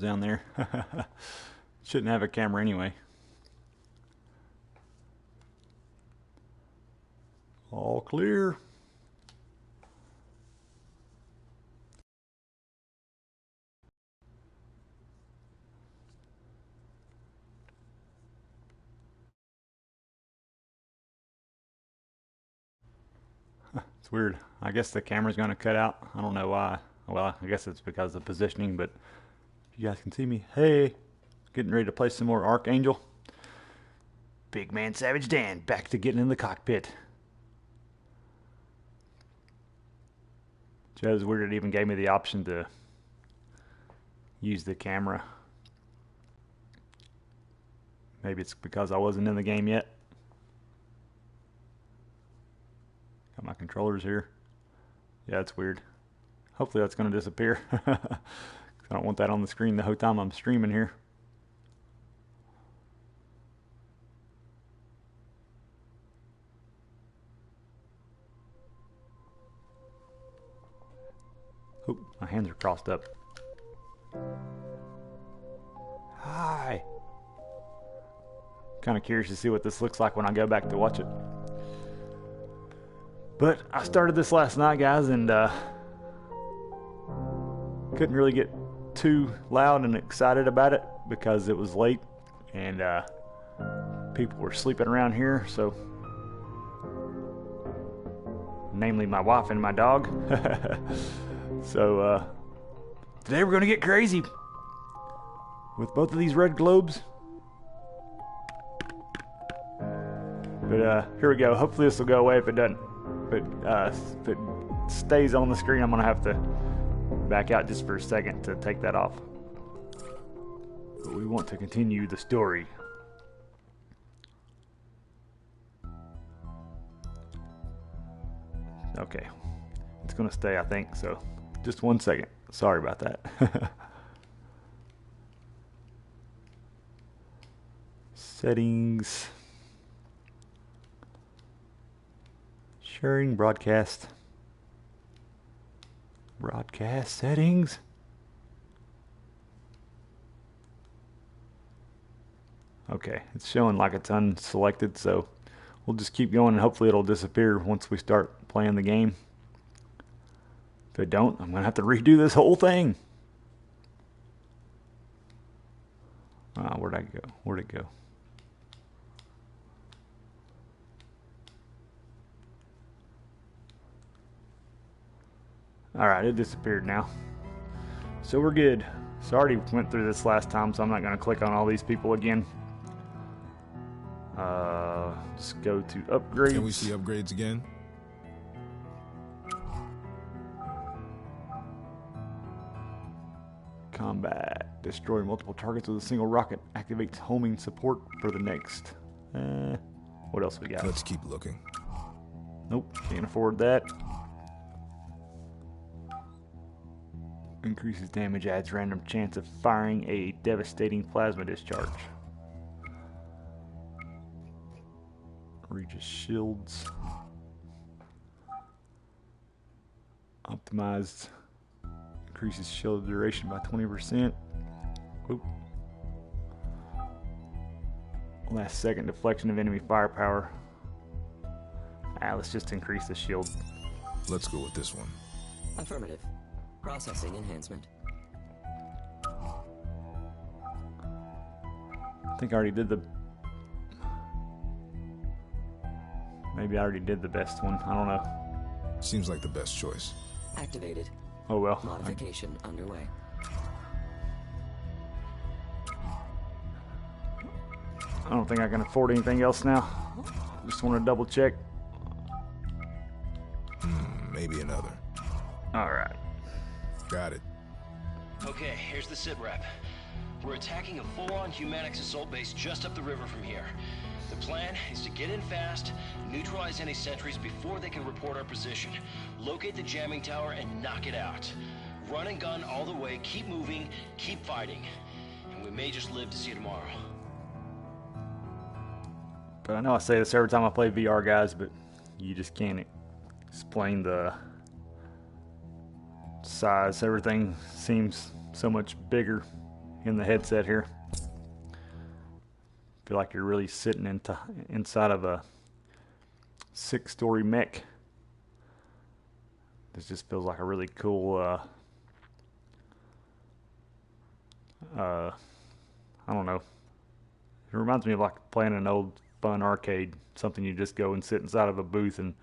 down there. Shouldn't have a camera anyway. All clear. It's weird. I guess the camera's going to cut out. I don't know why. Well, I guess it's because of the positioning, but you guys can see me. Hey, getting ready to play some more Archangel. Big Man Savage Dan back to getting in the cockpit. Joe's weird it even gave me the option to use the camera. Maybe it's because I wasn't in the game yet. Got my controllers here. Yeah, it's weird. Hopefully that's going to disappear. I don't want that on the screen the whole time I'm streaming here. Oop, my hands are crossed up. Hi. Kind of curious to see what this looks like when I go back to watch it. But I started this last night, guys, and couldn't really get too loud and excited about it because it was late and people were sleeping around here, so namely my wife and my dog. So today we're gonna get crazy with both of these red globes. But here we go. Hopefully this will go away. If it doesn't, if it stays on the screen, I'm gonna have to back out just for a second to take that off. But we want to continue the story. Okay, it's gonna stay, I think. So just 1 second. Sorry about that. Settings. Sharing broadcast. Broadcast settings. Okay, it's showing like it's unselected, so we'll just keep going and hopefully it'll disappear once we start playing the game. If it don't, I'm gonna have to redo this whole thing. Where'd I go? Where'd it go? Alright, it disappeared now. So we're good. So I already went through this last time, so I'm not going to click on all these people again. Just go to upgrades. Can we see upgrades again? Combat. Destroy multiple targets with a single rocket. Activates homing support for the next. What else we got? Let's keep looking. Nope, can't afford that. Increases damage, adds random chance of firing a devastating plasma discharge. Reaches shields. Optimized. Increases shield duration by 20%. Oop. Last second deflection of enemy firepower. Let's just increase the shield. Let's go with this one. Affirmative. Processing enhancement. I think I already did the... Maybe I already did the best one. I don't know. Seems like the best choice. Activated. Oh well. Modification underway. I don't think I can afford anything else now. Just want to double check. Maybe another. Alright. Got it. Okay, here's the sitrep. We're attacking a full-on Humanics assault base just up the river from here. The plan is to get in fast, neutralize any sentries before they can report our position, locate the jamming tower, and knock it out. Run and gun all the way, keep moving, keep fighting. And we may just live to see tomorrow. But I know I say this every time I play VR, guys, but you just can't explain the size. Everything seems so much bigger in the headset here. Feel like you're really sitting inside of a 6-story mech. This just feels like a really cool, I don't know. It reminds me of like playing an old fun arcade, something you just go and sit inside of a booth and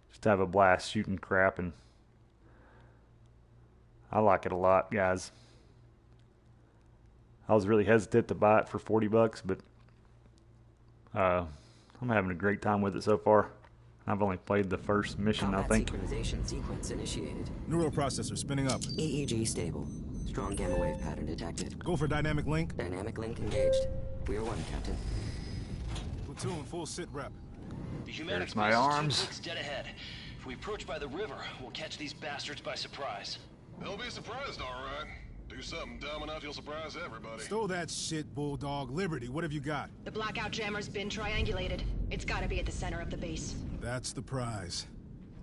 just have a blast shooting crap, and I like it a lot, guys. I was really hesitant to buy it for $40, but I'm having a great time with it so far. I've only played the first mission, I think. Synchronization sequence initiated. Neural processor spinning up. EEG stable. Strong gamma wave pattern detected. Go for dynamic link. Dynamic link engaged. We are one, Captain. Platoon, full sit rep. The Humanics There's my base is 2 arms. clicks dead ahead. If we approach by the river, we'll catch these bastards by surprise. They'll be surprised, all right. Do something dumb enough, you'll surprise everybody. Stow that shit, Bulldog. Liberty, what have you got? The blackout jammer's been triangulated. It's gotta be at the center of the base. That's the prize.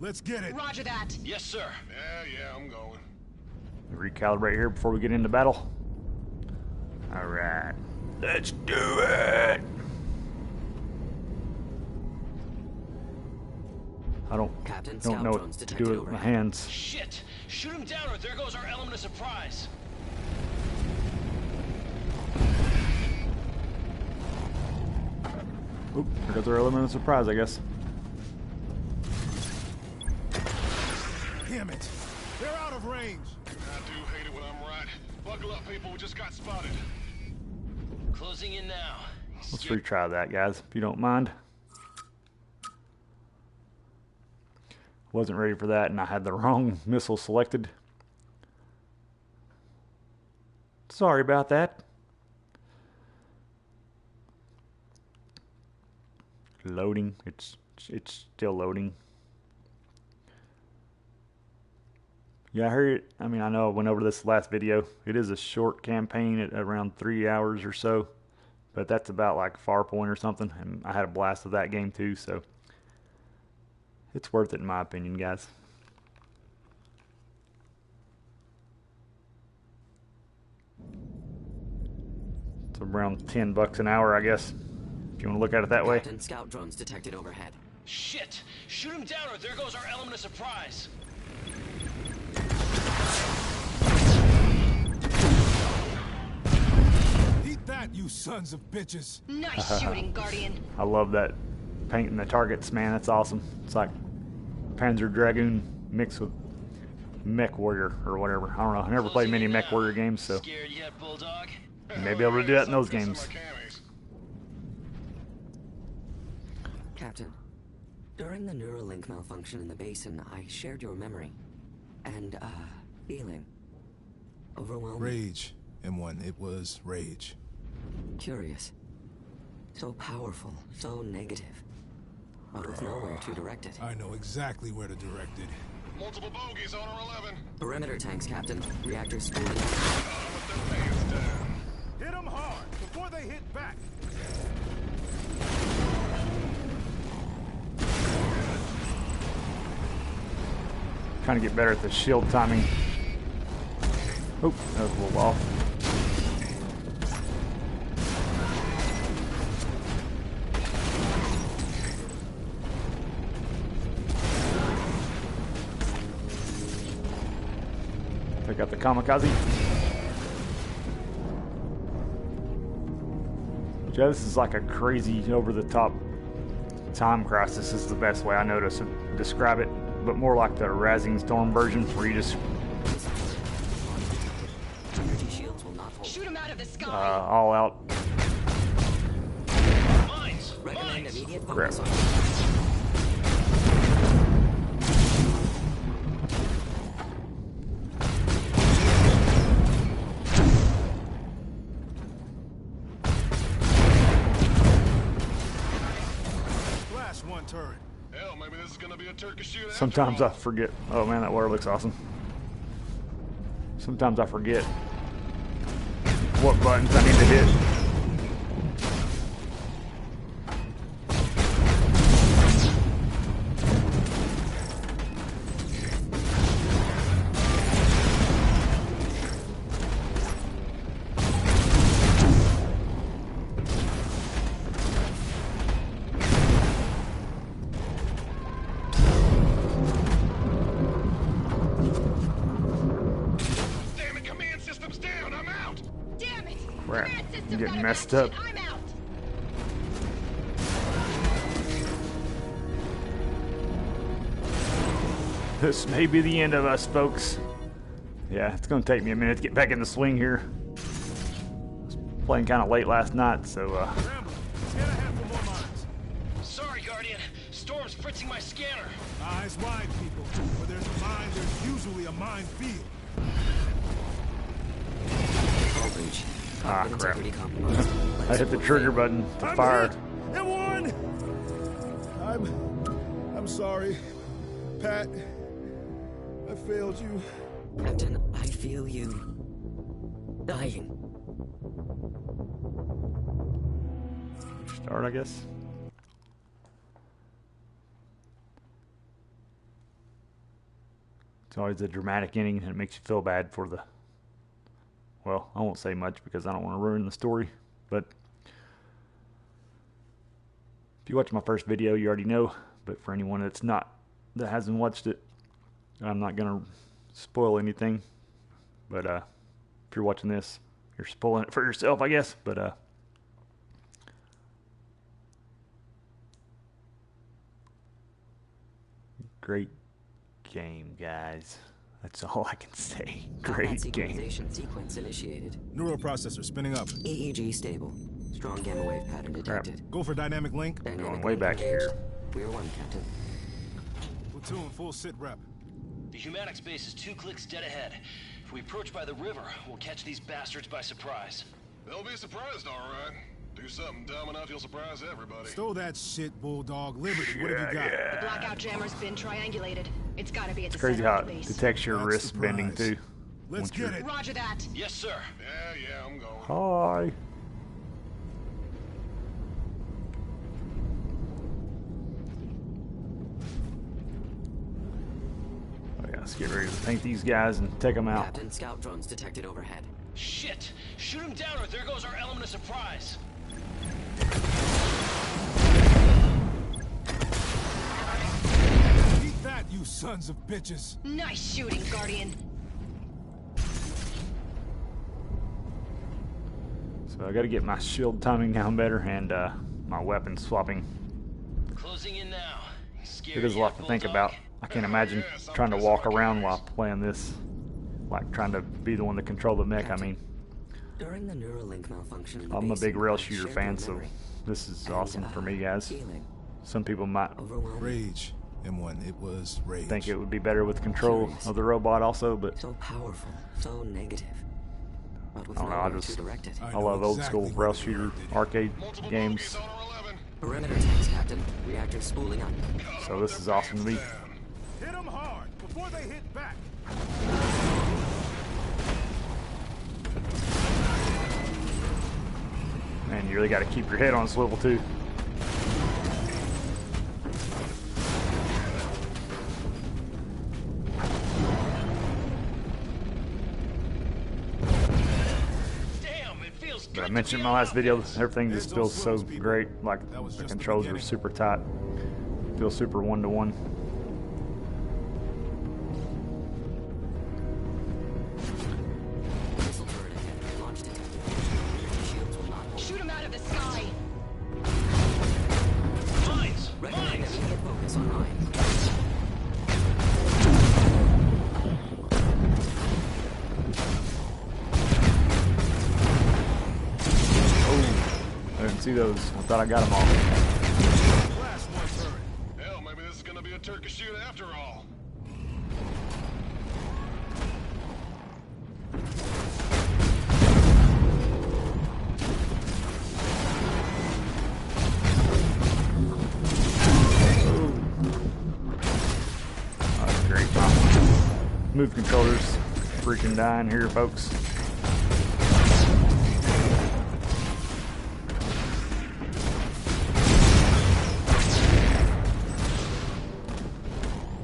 Let's get it. Roger that. Yes, sir. Yeah, I'm going. Recalibrate here before we get into battle. Alright. Let's do it! I Captain, don't scout know drones what to detected do with my overhead. hands. Shit! Shoot him down or there goes our element of surprise. Oop, there goes our element of surprise, I guess. Damn it. They're out of range. I do hate it when I'm right. Buckle up, people, we just got spotted. Closing in now. Let's retry that, guys, if you don't mind. Wasn't ready for that, and I had the wrong missile selected. Sorry about that. Loading. It's still loading. Yeah, I heard it. I mean, I know I went over this last video. It is a short campaign at around 3 hours or so, but that's about like Farpoint or something, and I had a blast with that game too, so it's worth it in my opinion, guys. It's around $10 an hour, I guess, if you want to look at it that way. Captain, scout drones detected overhead. Shit! Shoot him down or there goes our element of surprise. Eat that, you sons of bitches. Nice shooting, Guardian. I love that painting the targets, man. That's awesome. It's like Panzer Dragoon mixed with Mech Warrior or whatever. I don't know. I never played many Mech Warrior games, so Scared yet, Bulldog? you may be able to do that in those games. Captain, during the Neuralink malfunction in the basin, I shared your memory. And, feeling. Overwhelming. Rage, M1. It was rage. Curious. So powerful, so negative. But with nowhere to direct it. I know exactly where to direct it. Multiple bogeys on our 11. Perimeter tanks, Captain. Reactors spooling. With their pants down. Hit them hard before they hit back. Trying to get better at the shield timing. Oop, that was a little off. Take out the kamikaze. Yeah, this is like a crazy, over-the-top time crisis is the best way I know to describe it, but more like the Rising Storm version, where you just Energy shields will not hold. Shoot him out of the sky. all out. Mines! Recommend Mines! immediate Crap. focus on. Blast one turret. Hell, maybe this is gonna be a Turkish shootout. Sometimes I forget. Oh man, that water looks awesome. Sometimes I forget what buttons I need to hit. Crap. Command I'm system getting got messed up. action. I'm out. This may be the end of us, folks. Yeah, it's gonna take me a minute to get back in the swing here. I was playing kind of late last night, so Scrambler, scan ahead for more mines. Sorry, Guardian. Storm's fritzing my scanner. Eyes wide, people. Where there's a mine, there's usually a minefield. All breach. Ah, Cockpit crap. integrity compromised. I hit the trigger button to I'm fire. hit. It won. I'm sorry, Pat. I failed you. Captain, I feel you dying. Start, I guess. It's always a dramatic ending, and it makes you feel bad for the... Well, I won't say much because I don't want to ruin the story, but... If you watched my first video, you already know, but for anyone that hasn't watched it, I'm not going to spoil anything, but if you're watching this, you're spoiling it for yourself, I guess, but great game, guys. That's all I can say. Combat Great game. synchronization sequence initiated. Neural processor spinning up. EEG stable. Strong gamma wave pattern detected. Go for dynamic link. Dynamic Going way back engaged. here. We're one, Captain. Platoon, full sit rep. The Humanics base is 2 clicks dead ahead. If we approach by the river, we'll catch these bastards by surprise. They'll be surprised, all right. Do something dumb enough, you'll surprise everybody. Stow that shit, Bulldog. Liberty, what have you got? The blackout jammer's been triangulated. It's gotta be at the Crazy center how of the it base. detects your That's wrist the bending prize. too. Let's Once you're- get it. Roger that. Yes, sir. Yeah, I'm going. Hi. Oh yeah, let's get ready to paint these guys and take them out. Captain, scout drones detected overhead. Shit! Shoot him down or there goes our element of surprise. Eat that, you sons of bitches. Nice shooting, Guardian. So I got to get my shield timing down better and my weapon swapping. Closing in now. Scary It is a lot to yet, think Bulldog? about. I can't imagine trying to walk around while playing this, like trying to be the one to control the mech. I mean, During the Neuralink malfunction in the I'm a basin, big rail I shooter shared fan, your so memory. this is And, awesome for me, guys. Feeling Some people might overwhelming. Rage, M1. It was rage. think it would be better with control of the robot also, but So powerful, so negative. But with I don't know, I nowhere just- to direct it. I know love old exactly school where rail they shooter directed it. arcade Multiple games. bogeys on our 11. Perimeter tanks, Captain. Reactor spooling up. So this is awesome to me. Hit them hard before they hit back. Man, you really got to keep your head on a swivel too. Damn, it feels good. But I to mentioned be in my last on video, offense. everything just feels so great. Like That was the just the controls are beginning. super tight. Feels super one-to-one. Missile turret ahead. Launch detected. Shields will not hold. Shoot him out of the sky. Mines! Recommend Mines! immediate focus on mine. Oh, I didn't see those. I thought I got them all. Blast one turret. Hell, maybe this is gonna be a Turkish shoot after all. That's great. Move controllers freaking dying here, folks.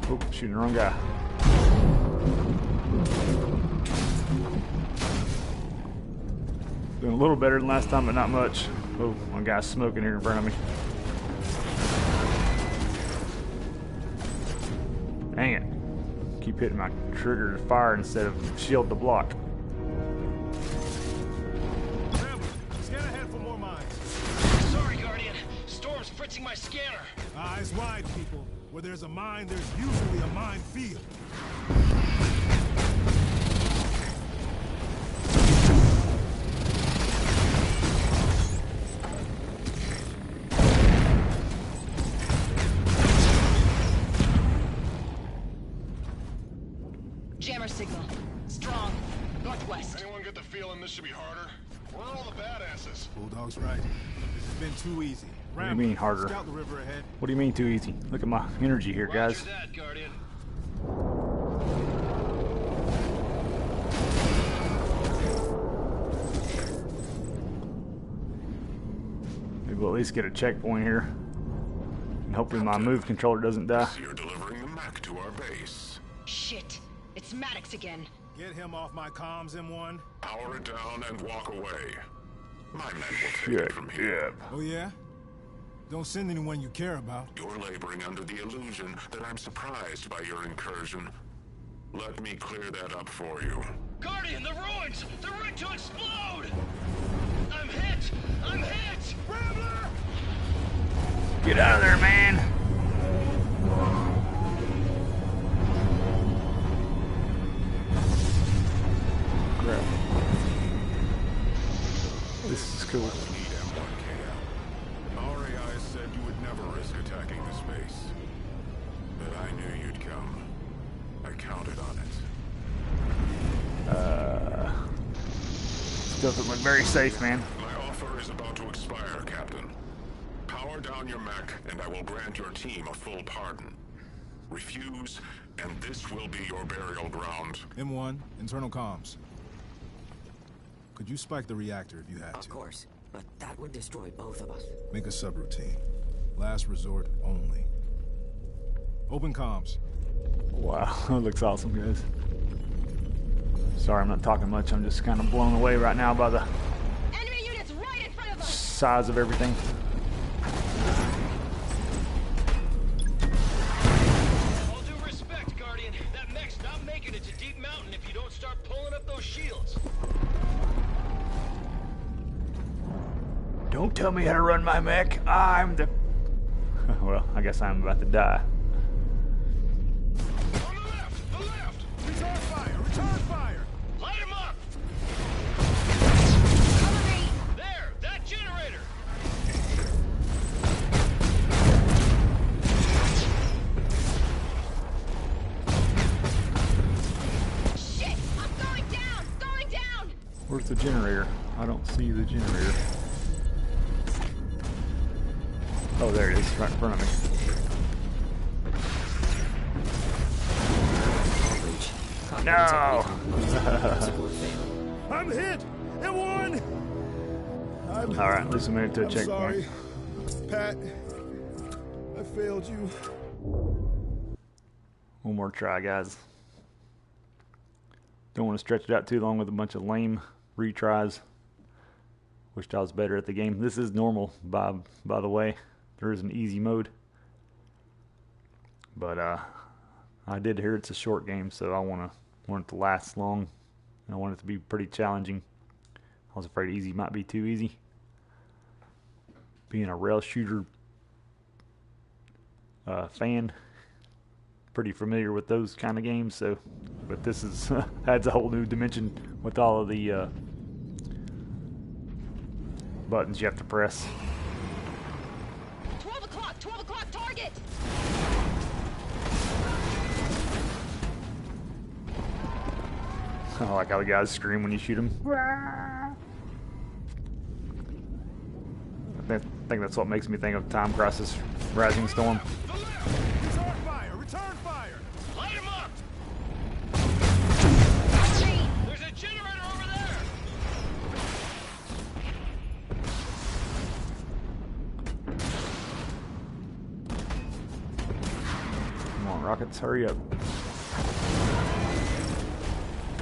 Oh, shooting the wrong guy. Doing a little better than last time, but not much. Oh, one guy's smoking here in front of me. Dang it. Keep hitting my trigger to fire instead of shield to block. Scrambler, silencing my scanner. Eyes wide, people. Where there's a mine, there's usually a minefield. Jammer signal. Strong. Northwest. Anyone get the feeling this should be harder? Where are all the badasses? Bulldog's right. This has been too easy. What do you mean harder? Scout the river ahead. What do you mean too easy? Look at my energy here, guys. Roger that, Guardian. Maybe we'll at least get a checkpoint here. And hopefully my move controller doesn't die. You're delivering the mech to our base. Shit. It's Maddox again. Get him off my comms, M1. Power it down and walk away. My men will take it from here. Oh, yeah? Don't send anyone you care about. You're laboring under the illusion that I'm surprised by your incursion. Let me clear that up for you. Guardian, the ruins! They're ready to explode! I'm hit! I'm hit! Rambler! Get out of there, man! Crap. This is cool. Need M1KL. Our AI said you would never risk attacking this base. But I knew you'd come. I counted on it. Doesn't look very safe, man. My offer is about to expire, Captain. Power down your mech, and I will grant your team a full pardon. Refuse, and this will be your burial ground. M1, internal comms. Could you spike the reactor if you had to? Of course, but that would destroy both of us. Make a subroutine. Last resort only. Open comms. Wow, that looks awesome, guys. Sorry, I'm not talking much. I'm just kind of blown away right now by the Enemy units right in front of us! size of everything. All due respect, Guardian. That mech's not making it to Deep Mountain if you don't start pulling up those shields. Don't tell me how to run my mech. I'm the... Well, I guess I'm about to die. On the left! The left! Return fire! Return fire! Light him up! Cover me! There! That generator! Shit! I'm going down! Going down! Where's the generator? I don't see the generator. Oh, there it is, right in front of me. No! I'm hit! M1! Alright, at least we made it to a I'm checkpoint. sorry. Pat, I failed you. One more try, guys. Don't want to stretch it out too long with a bunch of lame retries. Wished I was better at the game. This is normal, by the way. There is an easy mode. But I did hear it's a short game, so I want it to last long. And I want it to be pretty challenging. I was afraid easy might be too easy. Being a rail shooter fan, pretty familiar with those kind of games. So, but this is adds a whole new dimension with all of the buttons you have to press. 12 o'clock target! I like how the guys scream when you shoot them. I think that's what makes me think of Time Crisis Rising Storm. The left! Return fire! Return fire! Light him up! Cover me! There's a generator over there! Come on, rockets, hurry up.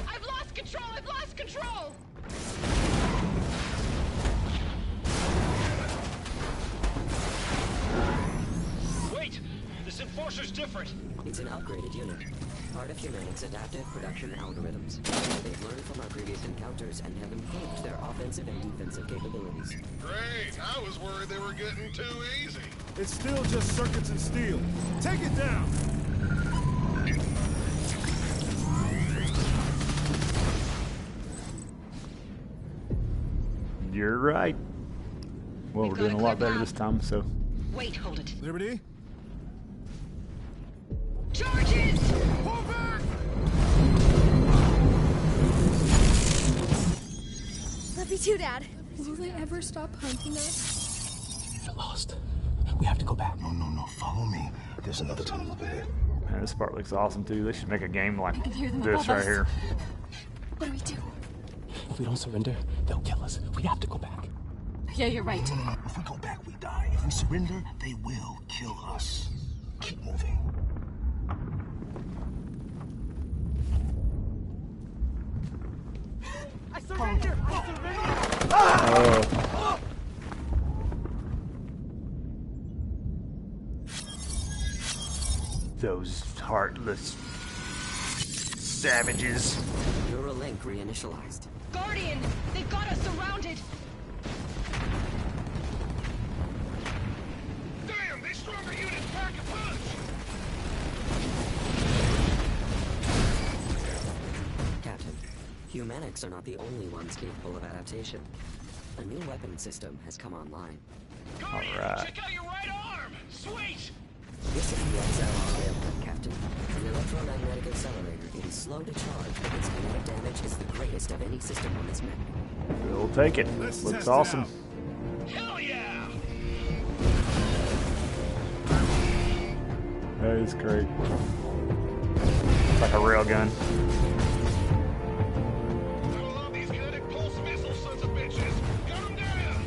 I've lost control! I've lost control! Wait! This enforcer's different. It's an upgraded unit. part of Humanic's adaptive production algorithms. They've learned from our previous encounters and have improved their offensive and defensive capabilities. Great! I was worried they were getting too easy. It's still just circuits and steel. Take it down! You're right. Well, We've we're got doing a a lot clear better path. this time, so. Wait, hold it. Liberty? Charges! Pull back! Love you too, Dad. Will they ever stop hunting us? You're lost. We have to go back. No. Follow me. There's another tunnel up ahead. Man, this part looks awesome too. They should make a game like can hear them this above right us. here. What do we do? If we don't surrender, they'll kill us. We have to go back. Yeah, you're right. No. If we go back, we die. If we surrender, they will kill us. Keep moving. I surrender! I surrender! Oh. Those heartless savages. Neural link reinitialized. Guardian! They've got us surrounded! Damn, these stronger units pack a punch! Captain, Humanics are not the only ones capable of adaptation. A new weapon system has come online. Guardian, Alright. check out your right arm! Sweet! This is the XLR railgun, Captain. An electromagnetic accelerator. It is slow to charge, but its kinetic damage is the greatest of any system on this map. We'll take it. Let's Looks test it awesome. out. Hell yeah! That is great. It's like a railgun. I love these kinetic pulse missile sons of bitches! Got them down!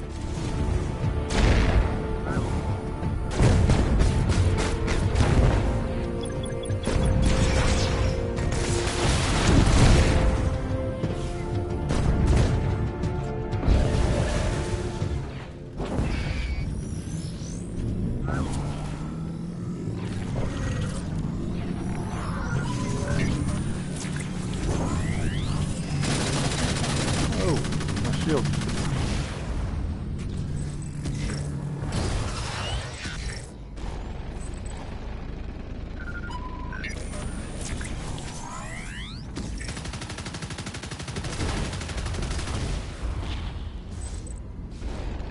Oh, my shield.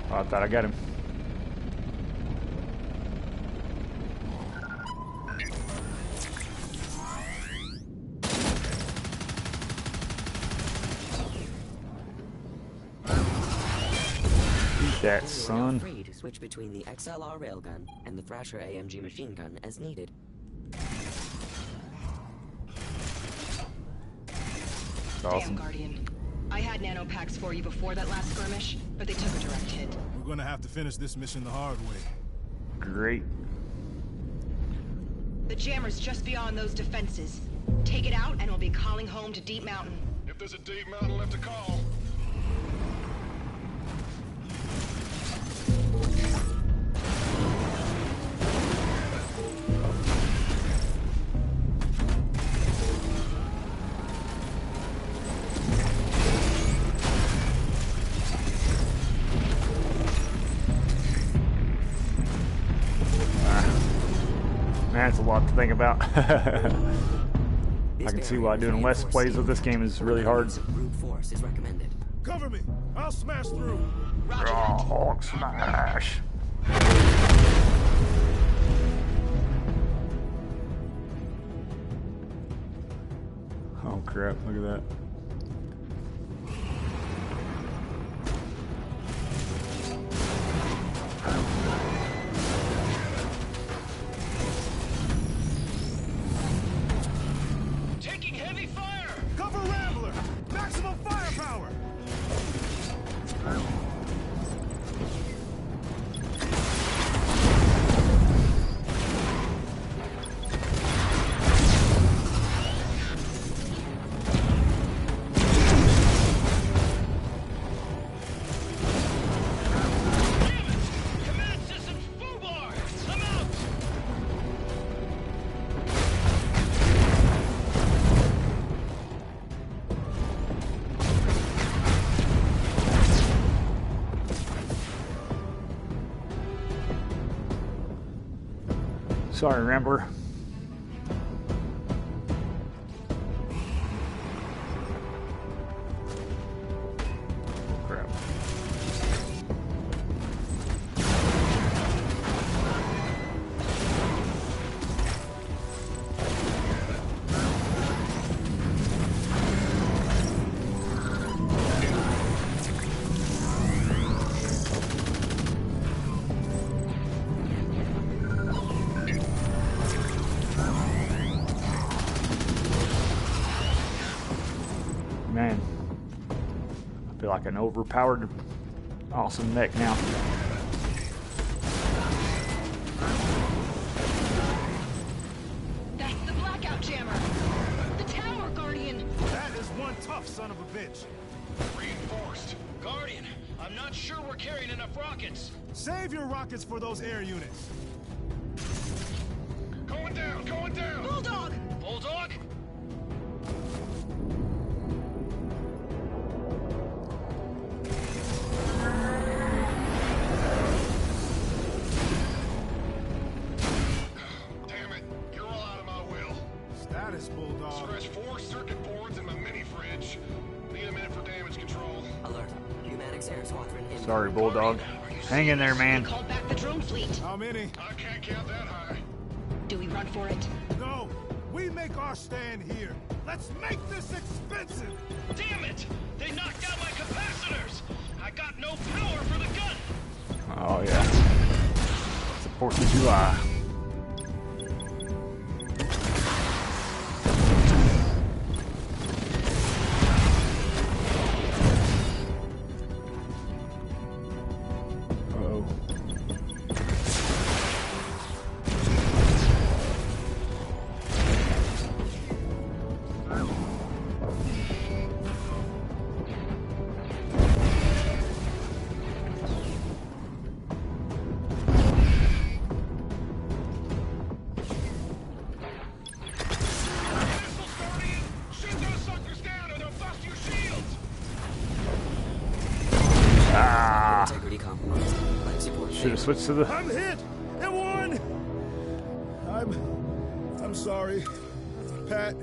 Oh, I thought I got him. Eat that, You are now son. free to switch between the XLR railgun and the Thrasher AMG machine gun as needed. It's Damn, awesome. Guardian. I had nanopacks for you before that last skirmish, but they took a direct hit. We're gonna have to finish this mission the hard way. Great. The jammer's just beyond those defenses. Take it out and we'll be calling home to Deep Mountain. If there's a deep mountain left to call, Man, it's a lot to think about. These I can see why barriers doing less reinforce plays the with this game is really hard. use of brute force is recommended. Cover me! I'll smash through! Roger that. Hulk smash. Oh crap, look at that. taking heavy fire! Cover Rambler! Maximum firepower! Sorry, Rambler. Crap. Man, I feel like an overpowered, awesome mech now. That's the blackout jammer. The tower, Guardian. That is one tough son of a bitch. Reinforced. Guardian, I'm not sure we're carrying enough rockets. Save your rockets for those air units. Going down, going down! Bulldog! Bulldog? Damn it, you're all out of my will. Status, Bulldog. Scratch 4 circuit boards in my mini fridge. Need a minute for damage control. Alert. Humanics Air Squadron in. Sorry, Bulldog. Hang in there, man. We called back the drone fleet. How many? I can't count that high. Do we run for it? No, we make our stand here. Let's make this expensive. Damn it! They knocked out my capacitors! I got no power for the gun! Oh yeah. Support the July. Uh-oh. Missiles, Guardian! Shoot those suckers down or they'll bust your shields! Integrity compromised. Life support Should have switched to the. I'm hit. It won. I'm sorry, Pat.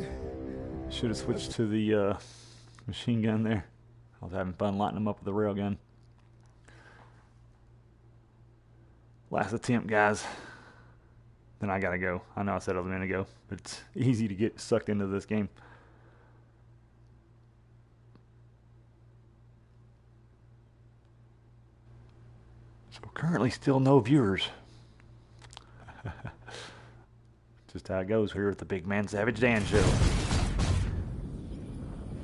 Should have switched to the machine gun there. I was having fun lighting them up with the railgun. Last attempt, guys. Then I gotta go. I know I said it a minute ago, but it's easy to get sucked into this game. So currently still no viewers. Just how it goes here at the Big Man Savage Dan show.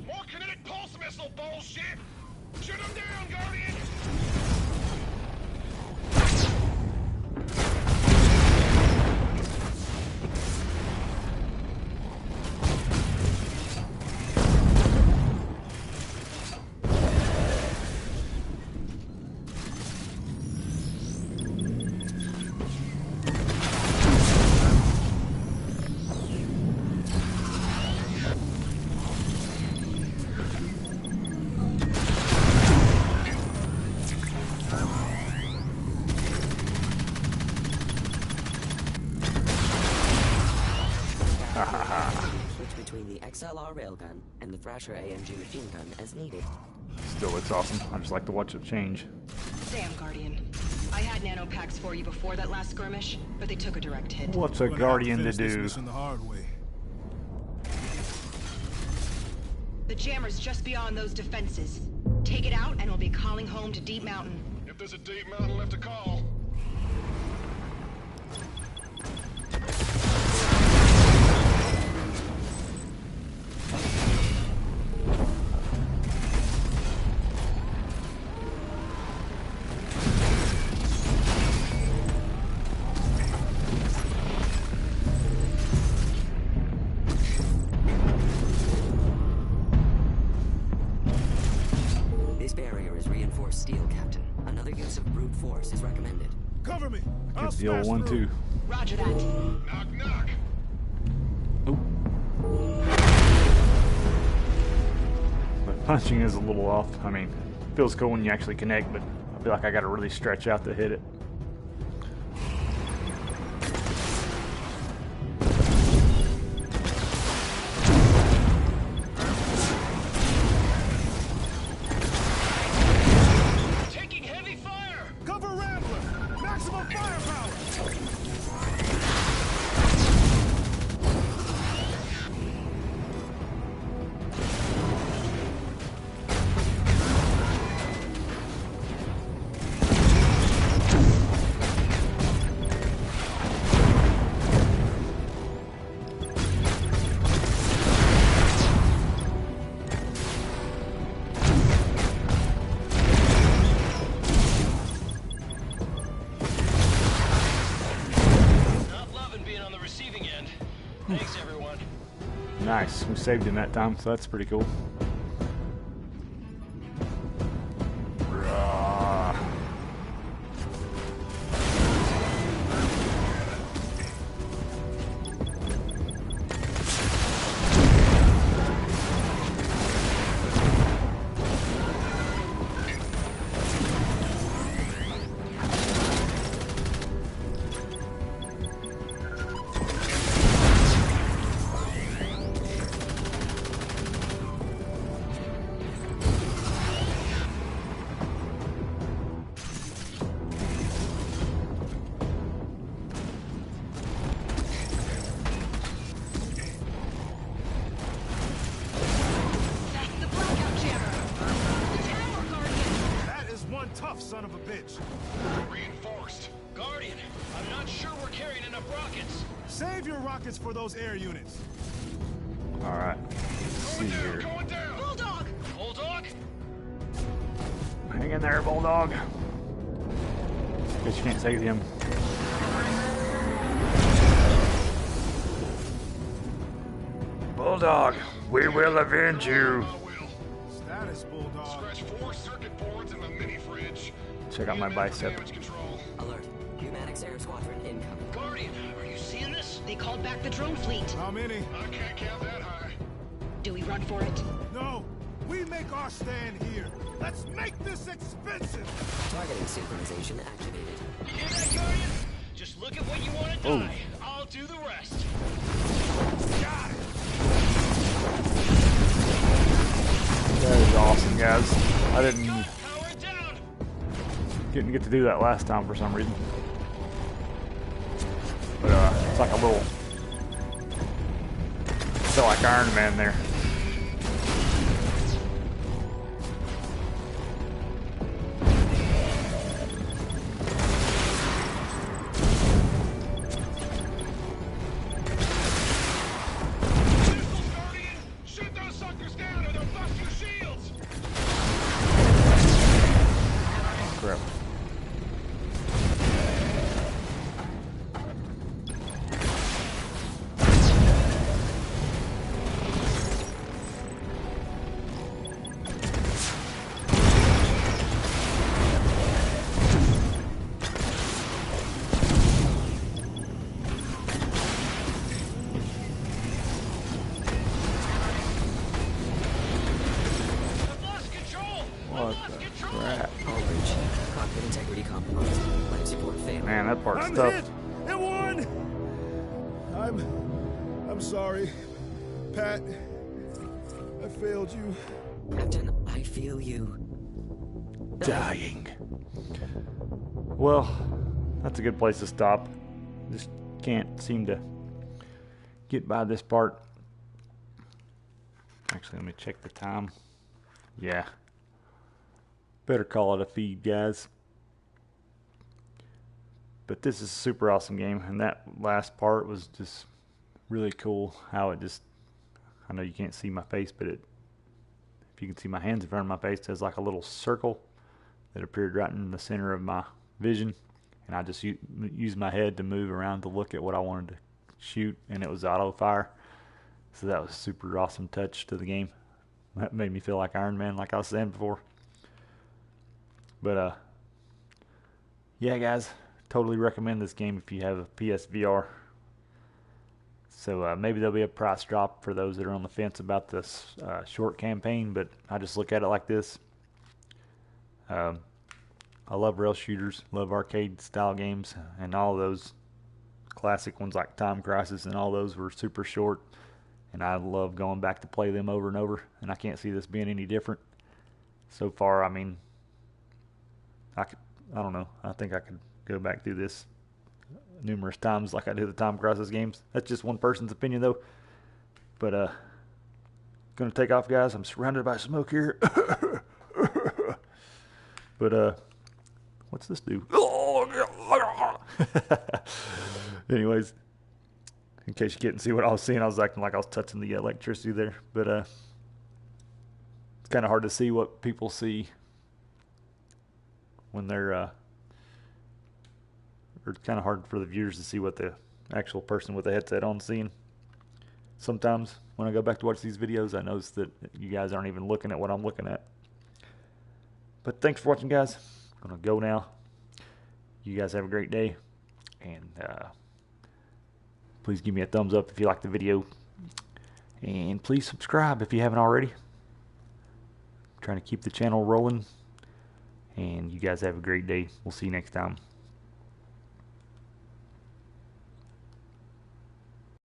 More kinetic pulse missile bullshit! Shoot them down, Guardian! Switch between the XLR railgun and the Thrasher AMG machine gun as needed. Still looks awesome. I just like to watch it change. Damn, Guardian. I had nanopacks for you before that last skirmish, but they took a direct hit. What's a We're gonna Guardian to have finish this do? mission the hard way. The jammer's just beyond those defenses. Take it out and we'll be calling home to Deep Mountain. If there's a deep mountain left to call. This barrier is reinforced steel, Captain. Another use of brute force is recommended. Cover me. I'll Get the old smash through. 1-2. Roger that. Knock, knock. Oh. My punching is a little off. I mean, it feels cool when you actually connect, but I feel like I got to really stretch out to hit it. Nice. We saved him that time, so that's pretty cool. Tough son of a bitch. Reinforced. Guardian, I'm not sure we're carrying enough rockets. Save your rockets for those air units. Alright. Going down, going down. Bulldog! Bulldog? Hang in there, Bulldog. Guess you can't save him. Bulldog, we will avenge you. Status, Bulldog. Scratch 4 circuit boards in the mini fridge. Check out my bicep. Damage control. Alert. Humanics Air Squadron incoming. Guardian, are you seeing this? They called back the drone fleet. How many? I can't count that high. Do we run for it? No. We make our stand here. Let's make this expensive. Targeting synchronization activated. You hear that, Guardian? Just look at what you want to die. I'll do the rest. Got it. That is awesome, guys. I didn't Power down. get to do that last time for some reason. But it's like a little, it's like Iron Man there. Missiles, Guardian. Shoot those suckers down or they'll bust your shields. Crap. I've lost control. I've What lost the control. crap? All breach. Cockpit integrity compromised. Life support failed. Man, that part's I'm tough. hit. It won. I'm sorry, Pat. I failed you. Captain, I feel you. Dying. Well, that's a good place to stop. Just can't seem to get by this part. Actually, let me check the time. Yeah. Better call it a feed, guys. But this is a super awesome game, and that last part was just really cool. How it just, I know you can't see my face, but if you can see my hands in front of my face, there's like a little circle that appeared right in the center of my vision, and I just used my head to move around to look at what I wanted to shoot, and it was auto fire. So that was a super awesome touch to the game. That made me feel like Iron Man, like I was saying before. But yeah, guys, totally recommend this game if you have a PSVR. So maybe there'll be a price drop for those that are on the fence about this short campaign, but I just look at it like this. I love rail shooters, love arcade style games, and all those classic ones like Time Crisis and all those were super short, and I love going back to play them over and over, and I can't see this being any different. So far, I mean, I don't know, I think I could go back through this numerous times like I do the Time Crisis games. That's just one person's opinion though. But gonna take off, guys. I'm surrounded by smoke here. But what's this do? Anyways, in case you couldn't see what I was seeing, I was acting like I was touching the electricity there. But it's kind of hard to see what people see when they're or it's kind of hard for the viewers to see what the actual person with the headset on is seeing. sometimes when I go back to watch these videos, I notice that you guys aren't even looking at what I'm looking at. But thanks for watching, guys. I'm going to go now. You guys have a great day. And please give me a thumbs up if you like the video. And please subscribe if you haven't already. I'm trying to keep the channel rolling. And you guys have a great day. We'll see you next time.